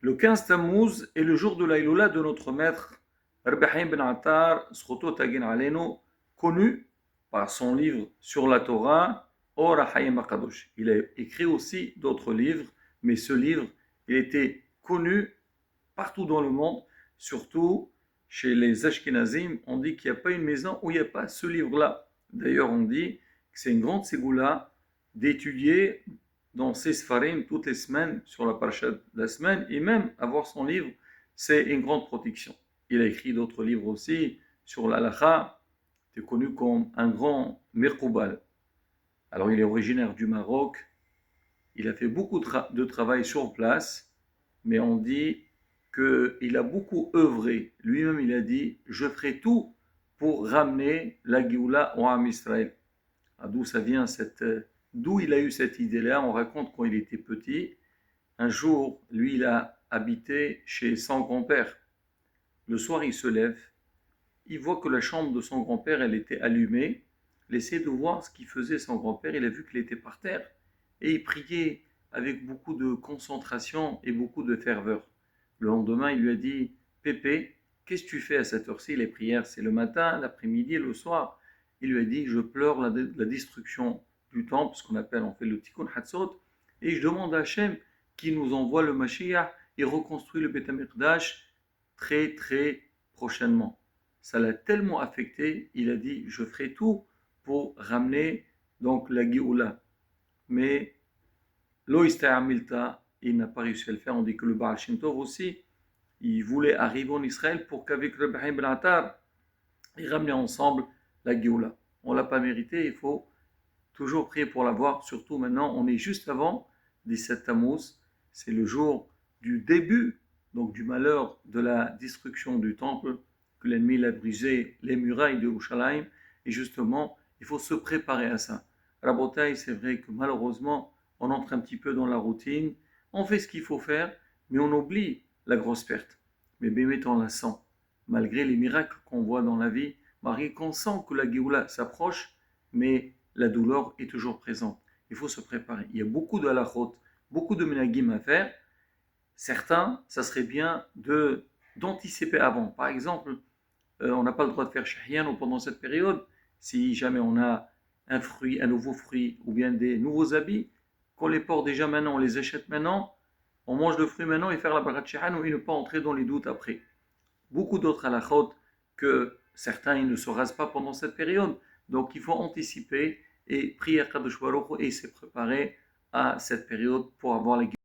Le 15 Tammuz est le jour de l'Aïloula de notre maître Rabbi Haïm ben Attar, Sroto Tagin Aleno, connu par son livre sur la Torah, Or HaHayim HaKadosh. Il a écrit aussi d'autres livres, mais ce livre, il était connu partout dans le monde, surtout chez les Ashkenazim. On dit qu'il n'y a pas une maison où il n'y a pas ce livre-là. D'ailleurs, on dit que c'est une grande ségoula d'étudier dans ses Sfarim toutes les semaines sur la parasha de la semaine, et même avoir son livre, c'est une grande protection. Il a écrit d'autres livres aussi sur l'Alacha, il est connu comme un grand Merkoubal. Alors il est originaire du Maroc, il a fait beaucoup de travail sur place, mais on dit qu'il a beaucoup œuvré. Lui-même il a dit, je ferai tout pour ramener la Géoula au Ham Israël. D'où ça vient d'où il a eu cette idée-là? On raconte quand il était petit. Un jour, lui, il a habité chez son grand-père. Le soir, il se lève. Il voit que la chambre de son grand-père, elle était allumée. Il essaie de voir ce qu'il faisait son grand-père. Il a vu qu'il était par terre. Et il priait avec beaucoup de concentration et beaucoup de ferveur. Le lendemain, il lui a dit, Pépé, qu'est-ce que tu fais à cette heure-ci? Les prières, c'est le matin, l'après-midi, le soir. Il lui a dit, je pleure la destruction du temple, ce qu'on appelle en fait le Tikkun Hatzot, et je demande à Hachem qui nous envoie le Mashiach et reconstruit le Beth HaMikdash très très prochainement. Ça l'a tellement affecté, il a dit, je ferai tout pour ramener donc la Géoula. Mais Loïsta Amilta, il n'a pas réussi à le faire. On dit que le Baal Shem Tov aussi, il voulait arriver en Israël pour qu'avec Rabbi Haïm ben Attar, ils ramenaient ensemble la Géoula. On ne l'a pas mérité, il faut toujours prier pour l'avoir. Surtout maintenant, on est juste avant 17 Tammuz, c'est le jour du début, donc du malheur de la destruction du temple, que l'ennemi a brisé les murailles de Yerushalayim, et justement, il faut se préparer à ça. Rabotaï, c'est vrai que malheureusement, on entre un petit peu dans la routine, on fait ce qu'il faut faire, mais on oublie la grosse perte. Mais Bémet, on la sent. Malgré les miracles qu'on voit dans la vie, Marie, qu'on sent que la Géoula s'approche, mais la douleur est toujours présente. Il faut se préparer. Il y a beaucoup de halachot, beaucoup de menagim à faire. Certains, ça serait bien d'anticiper avant. Par exemple, on n'a pas le droit de faire shahiyan pendant cette période. Si jamais on a un fruit, un nouveau fruit ou bien des nouveaux habits, qu'on les porte déjà maintenant, on les achète maintenant, on mange le fruit maintenant et faire la barat shahan et ne pas entrer dans les doutes après. Beaucoup d'autres halachot que certains ils ne se rasent pas pendant cette période. Donc il faut anticiper et prier à Kadosh Baruch Hu et se préparer à cette période pour avoir les